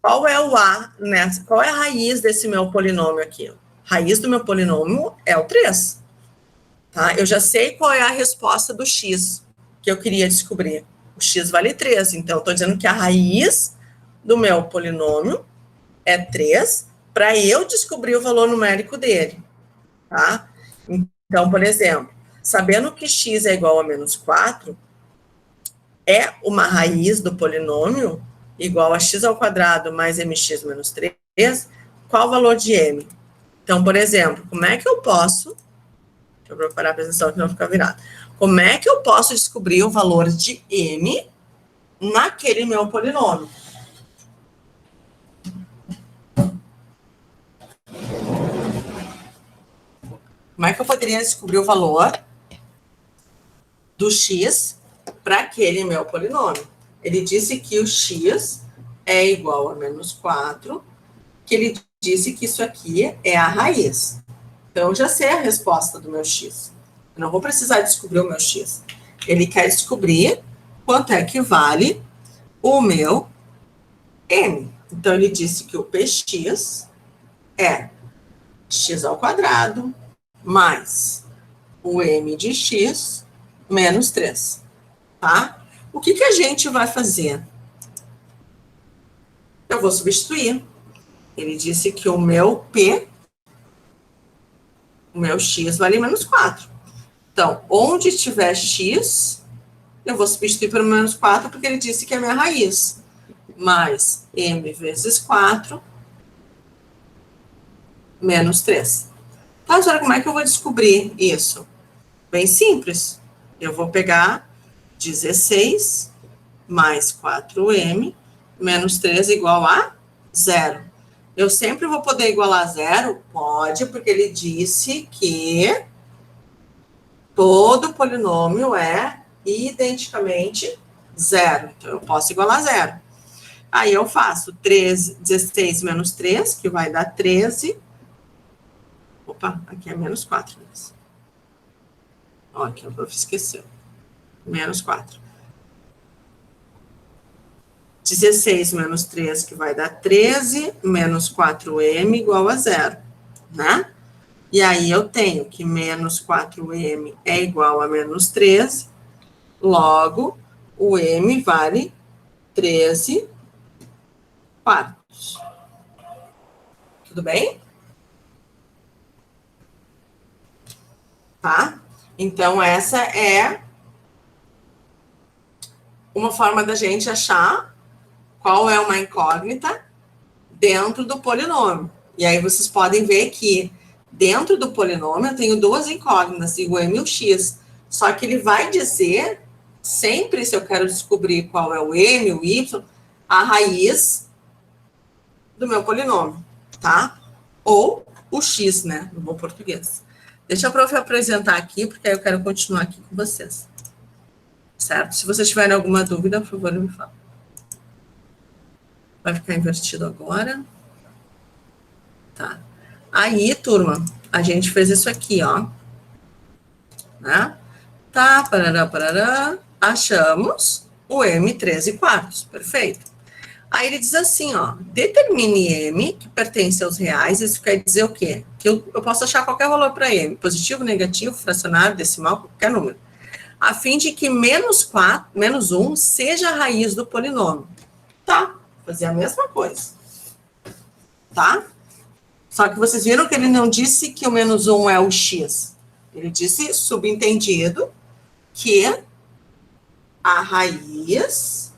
Qual é o A nessa? Qual é a raiz desse meu polinômio aqui? Raiz do meu polinômio é o 3. Tá? Eu já sei qual é a resposta do x que eu queria descobrir. O x vale 3. Então, eu estou dizendo que a raiz do meu polinômio é 3 para eu descobrir o valor numérico dele. Tá? Então, por exemplo, sabendo que x é igual a menos 4, é uma raiz do polinômio igual a x ao quadrado mais mx menos 3, qual o valor de m? Então, por exemplo, como é que eu posso... Deixa eu preparar a apresentação que não ficar virado. Como é que eu posso descobrir o valor de m naquele meu polinômio? Como é que eu poderia descobrir o valor do x para aquele meu polinômio? Ele disse que o x é igual a menos 4, que ele disse que isso aqui é a raiz. Então, eu já sei a resposta do meu x. Eu não vou precisar descobrir o meu x. Ele quer descobrir quanto é que vale o meu m. Então, ele disse que o px é x ao quadrado mais o m de x menos 3. Tá? O que a gente vai fazer? Eu vou substituir. Ele disse que o meu p, o meu x vale menos 4. Então, onde tiver x, eu vou substituir pelo menos 4, porque ele disse que é a minha raiz. Mais m vezes 4, menos 3. Tá, agora como é que eu vou descobrir isso? Bem simples. Eu vou pegar 16 mais 4m menos 3 igual a 0. Eu sempre vou poder igualar a 0? Pode, porque ele disse que todo polinômio é identicamente 0. Então, eu posso igualar a 0. Aí eu faço 16 menos 3, que vai dar 13. Opa, aqui é menos 4. Ó, aqui o prof esqueceu. Menos 4. 16 menos 3, que vai dar 13, menos 4m igual a 0, né? E aí eu tenho que menos 4m é igual a menos 13, logo, o m vale 13 quartos. Tudo bem? Tá? Então, essa é uma forma da gente achar qual é uma incógnita dentro do polinômio. E aí vocês podem ver que dentro do polinômio eu tenho duas incógnitas, o m e o x. Só que ele vai dizer, sempre se eu quero descobrir qual é o m, o y, a raiz do meu polinômio, tá? Ou o x, né, no bom português. Deixa eu prof apresentar aqui, porque aí eu quero continuar aqui com vocês. Certo? Se vocês tiverem alguma dúvida, por favor, me fala. Vai ficar invertido agora. Tá. Aí, turma, a gente fez isso aqui, ó. Né? Tá, parará, parará. Achamos o m 13 quartos. Perfeito. Aí ele diz assim, ó. Determine m que pertence aos reais. Isso quer dizer o quê? Que eu posso achar qualquer valor para m. Positivo, negativo, fracionário, decimal, qualquer número. A fim de que menos 1 seja a raiz do polinômio. Tá, fazer a mesma coisa. Tá? Só que vocês viram que ele não disse que o menos 1 é o x. Ele disse, subentendido, que a raiz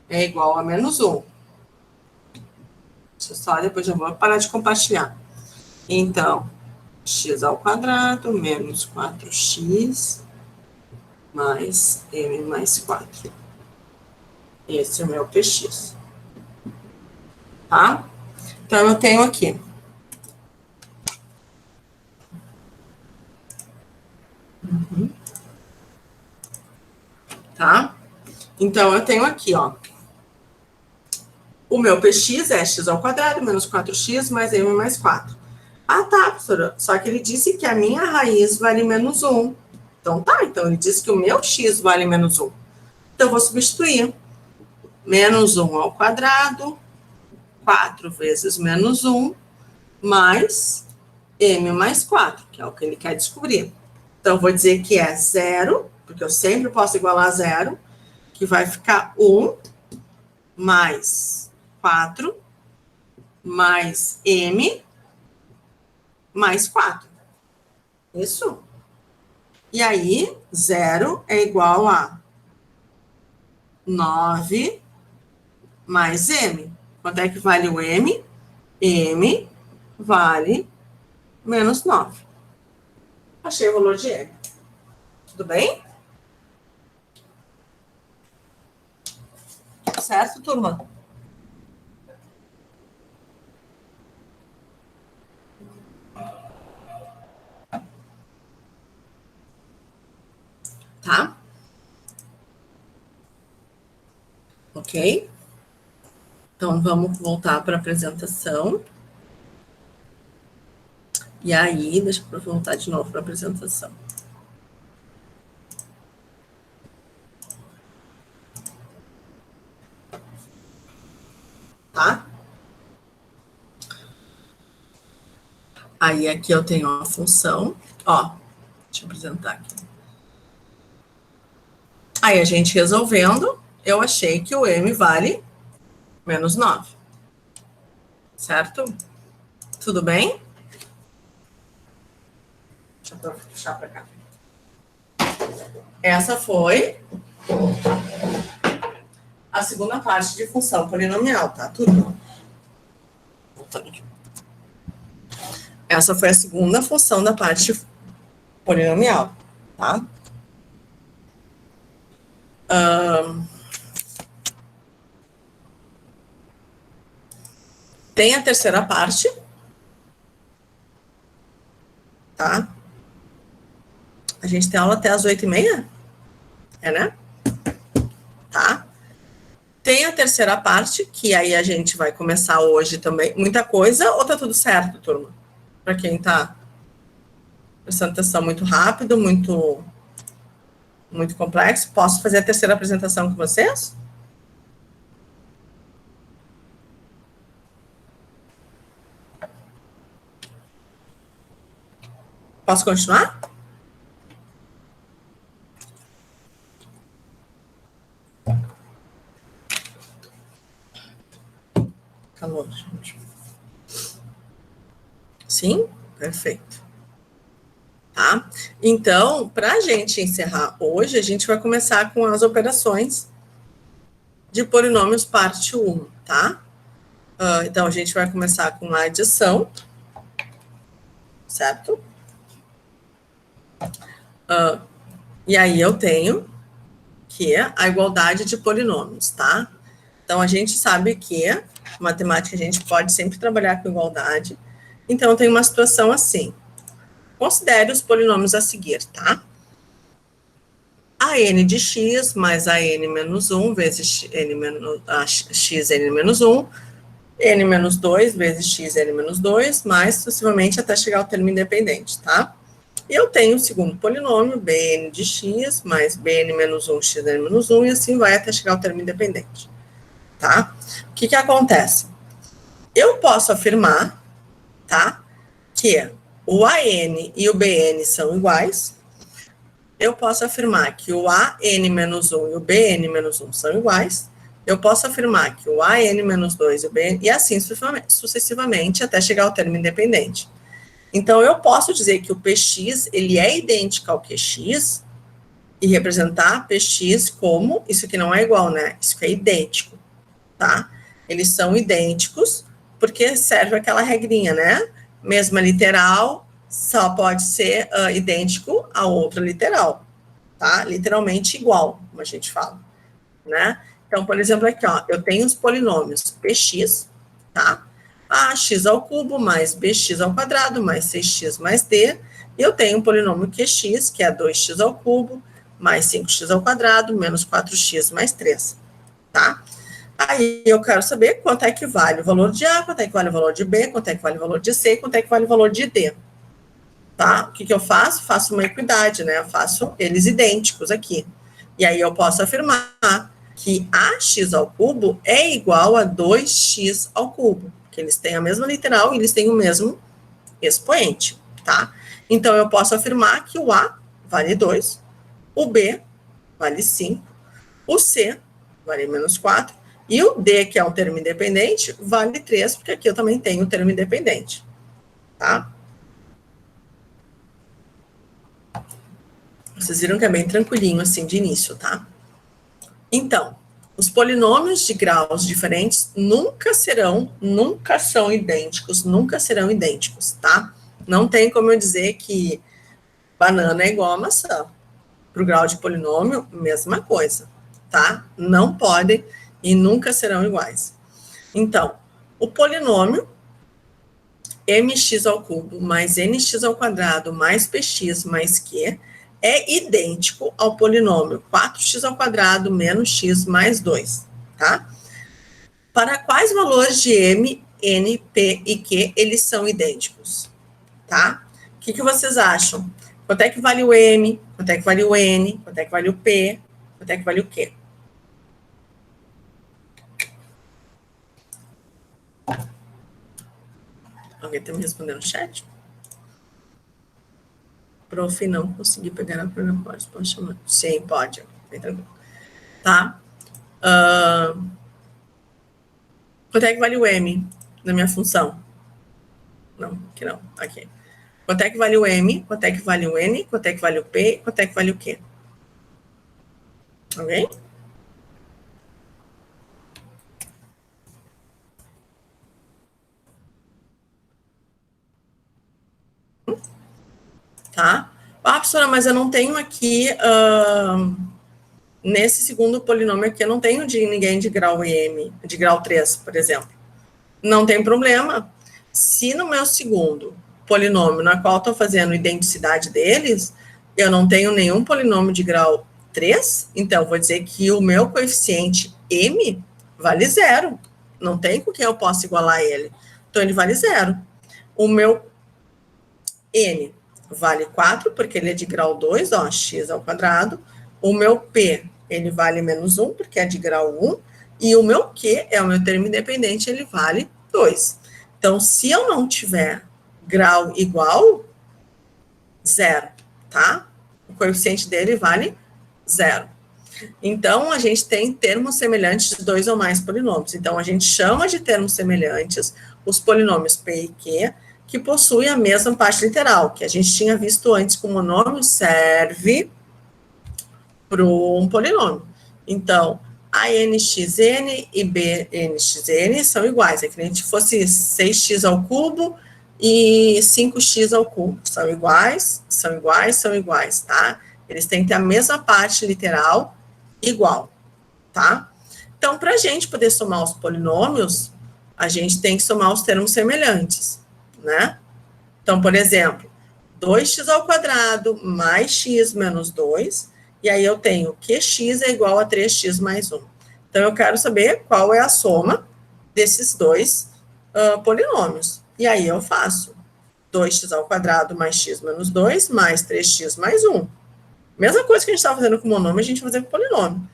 é igual a menos 1. Deixa eu só, depois eu vou parar de compartilhar. Então, x ao quadrado menos 4x mais m mais 4. Esse é o meu px. Tá? Então, eu tenho aqui. Tá? Então, eu tenho aqui, ó. O meu px é x ao quadrado menos 4x mais m mais 4. Ah, tá, professora. Só que ele disse que a minha raiz vale menos 1. Então, tá. Então, ele disse que o meu x vale menos 1. Então, eu vou substituir. Menos 1 ao quadrado, 4 vezes menos 1, mais m mais 4, que é o que ele quer descobrir. Então, eu vou dizer que é 0, porque eu sempre posso igualar a 0, que vai ficar 1 mais 4 mais m mais 4. Isso. E aí, 0 é igual a 9 mais m. Quanto é que vale o m? M vale menos 9. Achei o valor de m. Tudo bem? Certo, turma? Tá? Ok? Então, vamos voltar para a apresentação. E aí, deixa eu voltar de novo para a apresentação. Tá? Aí, aqui eu tenho uma função. Ó, deixa eu apresentar aqui. Aí, a gente resolvendo, eu achei que o m vale menos 9. Certo? Tudo bem? Deixa eu puxar para cá. Essa foi a segunda parte de função polinomial, tá? Tudo. Voltando aqui. Essa foi a segunda função da parte polinomial, tá? Tem a terceira parte, tá? A gente tem aula até as 8h30? É, né? Tá? Tem a terceira parte, que aí a gente vai começar hoje também. Muita coisa, ou tá tudo certo, turma? Para quem tá prestando atenção, muito rápido, muito complexo. Posso fazer a terceira apresentação com vocês? Posso continuar? Calor, gente. Sim? Perfeito. Tá? Então, para a gente encerrar hoje, a gente vai começar com as operações de polinômios parte 1, tá? Então, a gente vai começar com a adição, certo? E aí eu tenho que é a igualdade de polinômios, tá? Então, a gente sabe que matemática a gente pode sempre trabalhar com igualdade. Então, tem uma situação assim. Considere os polinômios a seguir, tá? A n de x mais a n menos 1 vezes x n menos 1, n menos 2 vezes x n menos 2, mais sucessivamente até chegar ao termo independente, tá? E eu tenho o segundo polinômio, bn de x mais bn menos 1, xn menos 1, e assim vai até chegar ao termo independente, tá? O que acontece? Eu posso afirmar, tá, que o an e o bn são iguais. Eu posso afirmar que o an menos 1 e o bn menos 1 são iguais. Eu posso afirmar que o an menos 2 e o bn, e assim sucessivamente até chegar ao termo independente. Então, eu posso dizer que o px, ele é idêntico ao qx, e representar px como, isso aqui não é igual, né? Isso aqui é idêntico, tá? Eles são idênticos, porque serve aquela regrinha, né? Mesma literal, só pode ser idêntico a outra literal, tá? Literalmente igual, como a gente fala, né? Então, por exemplo, aqui, ó, eu tenho os polinômios px, tá? Ax ao cubo mais bx ao quadrado mais 6x mais d, e eu tenho um polinômio qx, que é 2x ao cubo mais 5x ao quadrado menos 4x mais 3, tá? Aí eu quero saber quanto é que vale o valor de A, quanto é que vale o valor de B, quanto é que vale o valor de C, quanto é que vale o valor de D, tá? O que eu faço? Faço uma equidade, né? Eu faço eles idênticos aqui. E aí eu posso afirmar que ax ao cubo é igual a 2x ao cubo, que eles têm a mesma literal e eles têm o mesmo expoente, tá? Então, eu posso afirmar que o A vale 2, o B vale 5, o C vale menos 4, e o D, que é um termo independente, vale 3, porque aqui eu também tenho o termo independente, tá? Vocês viram que é bem tranquilinho, assim, de início, tá? Então, os polinômios de graus diferentes nunca são idênticos, nunca serão idênticos, tá? Não tem como eu dizer que banana é igual a maçã. Para o grau de polinômio, mesma coisa, tá? Não podem e nunca serão iguais. Então, o polinômio mx ao cubo mais nx ao quadrado mais px mais q é idêntico ao polinômio 4x ao quadrado menos x mais 2, tá? Para quais valores de m, n, p e q eles são idênticos, tá? O que vocês acham? Quanto é que vale o m? Quanto é que vale o n? Quanto é que vale o p? Quanto é que vale o q? Alguém está me respondendo no chat? Prof, não consegui pegar a primeira pode chamar. Sim, pode. Tá? Quanto é que vale o m na minha função? Não, aqui não. Aqui. Quanto é que vale o m? Quanto é que vale o n? Quanto é que vale o p? Quanto é que vale o q? Alguém? Tá? Ah, professora, mas eu não tenho aqui, nesse segundo polinômio aqui, eu não tenho de ninguém de grau m, de grau 3, por exemplo. Não tem problema. Se no meu segundo polinômio, na qual estou fazendo identidade deles, eu não tenho nenhum polinômio de grau 3, então vou dizer que o meu coeficiente m vale zero. Não tem com quem eu possa igualar ele. Então, ele vale zero. O meu n vale 4, porque ele é de grau 2, ó, x ao quadrado. O meu p, ele vale menos 1, porque é de grau 1. E o meu q é o meu termo independente, ele vale 2. Então, se eu não tiver grau igual, zero, tá? O coeficiente dele vale zero. Então, a gente tem termos semelhantes de 2 ou mais polinômios. Então, a gente chama de termos semelhantes os polinômios p e q, que possuem a mesma parte literal, que a gente tinha visto antes como monômio, serve para um polinômio. Então, ANXN e BNXN são iguais. É que a gente fosse 6x ao cubo e 5x ao cubo. São iguais, são iguais, são iguais, tá? Eles têm que ter a mesma parte literal igual, tá? Então, para a gente poder somar os polinômios, a gente tem que somar os termos semelhantes, né? Então, por exemplo, 2x ao quadrado mais x menos 2, e aí eu tenho que x é igual a 3x mais 1. Então, eu quero saber qual é a soma desses dois polinômios. E aí eu faço 2x ao quadrado mais x menos 2 mais 3x mais 1. Mesma coisa que a gente estava fazendo com monômio, a gente vai fazer com polinômio.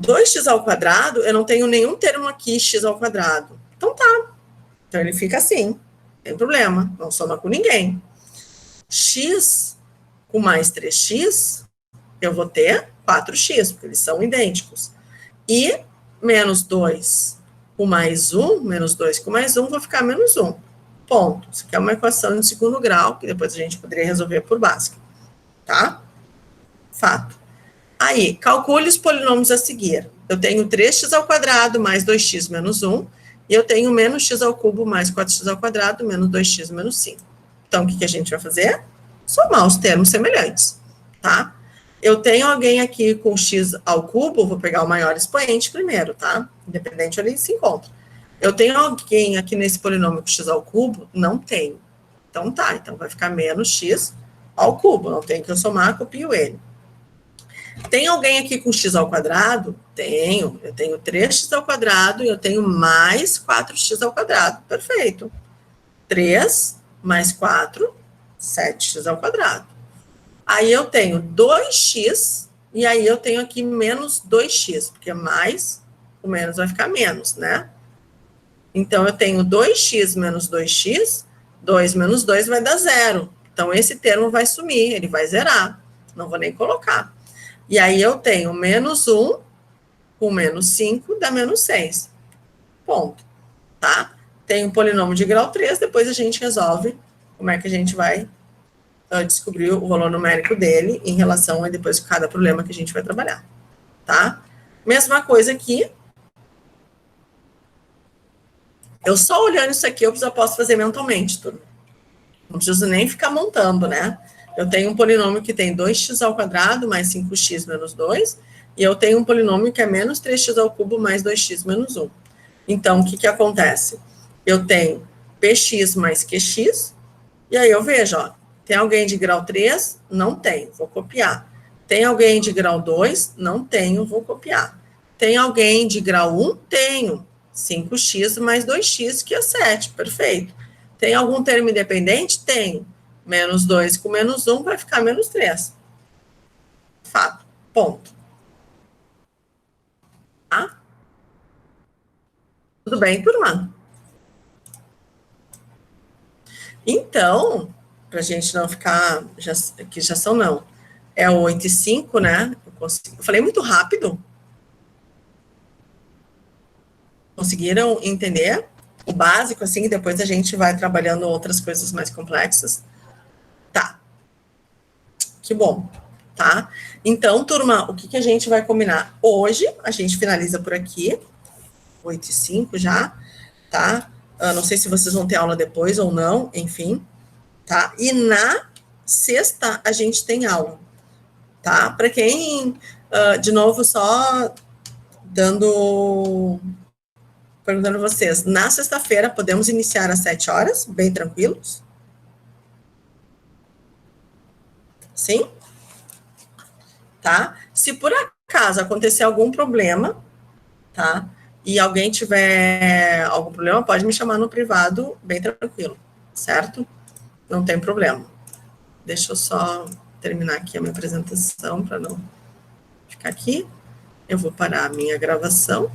2x ao quadrado, eu não tenho nenhum termo aqui, x ao quadrado. Então tá. Então ele fica assim. Não tem problema. Não soma com ninguém. X com mais 3x, eu vou ter 4x, porque eles são idênticos. E menos 2 com mais 1, menos 2 com mais 1, vou ficar menos 1. Ponto. Isso aqui é uma equação de segundo grau, que depois a gente poderia resolver por básica. Tá? Fato. Aí, calcule os polinômios a seguir. Eu tenho 3x ao quadrado mais 2x menos 1, e eu tenho menos x ao cubo mais 4x ao quadrado menos 2x menos 5. Então, o que a gente vai fazer? Somar os termos semelhantes, tá? Eu tenho alguém aqui com x ao cubo, vou pegar o maior expoente primeiro, tá? Independente onde ele se encontra. Eu tenho alguém aqui nesse polinômio com x ao cubo? Não tenho. Então, tá. Então, vai ficar menos x ao cubo. Não tem que eu somar, copio ele. Tem alguém aqui com x ao quadrado? Tenho. Eu tenho 3x ao quadrado e eu tenho mais 4x ao quadrado. Perfeito. 3 mais 4, 7x ao quadrado. Aí eu tenho 2x, e aí eu tenho aqui menos 2x, porque mais, o menos vai ficar menos, né? Então, eu tenho 2x menos 2x, 2 menos 2 vai dar 0. Então, esse termo vai sumir, ele vai zerar. Não vou nem colocar. E aí eu tenho menos 1 com menos 5 dá menos 6. Ponto. Tá? Tem um polinômio de grau 3, depois a gente resolve como é que a gente vai descobrir o valor numérico dele em relação a depois cada problema que a gente vai trabalhar. Tá? Mesma coisa aqui. Eu só olhando isso aqui, eu já posso fazer mentalmente tudo. Não preciso nem ficar montando, né? Eu tenho um polinômio que tem 2x ao quadrado mais 5x menos 2, e eu tenho um polinômio que é menos 3x ao cubo mais 2x menos 1. Então, o que acontece? Eu tenho px mais qx, e aí eu vejo, ó, tem alguém de grau 3? Não tem, vou copiar. Tem alguém de grau 2? Não tenho, vou copiar. Tem alguém de grau 1? Tenho. 5x mais 2x, que é 7, perfeito. Tem algum termo independente? Tenho. Menos 2 com menos 1 vai ficar menos 3. Fato. Ponto. Tá? Tudo bem, turma? Então, para a gente não ficar, que já são não, é o 8 e 5, né? Eu falei muito rápido. Conseguiram entender o básico, assim, e depois a gente vai trabalhando outras coisas mais complexas? Tá. Que bom, tá? Então, turma, o que a gente vai combinar? Hoje, a gente finaliza por aqui, 8 e 5 já, tá? Não sei se vocês vão ter aula depois ou não, enfim, tá? E na sexta, a gente tem aula, tá? Para quem, de novo, só dando perguntando a vocês, na sexta-feira podemos iniciar às 7 horas, bem tranquilos? Sim? Tá? Se por acaso acontecer algum problema, tá? E alguém tiver algum problema, pode me chamar no privado, bem tranquilo, certo? Não tem problema. Deixa eu só terminar aqui a minha apresentação para não ficar aqui. Eu vou parar a minha gravação.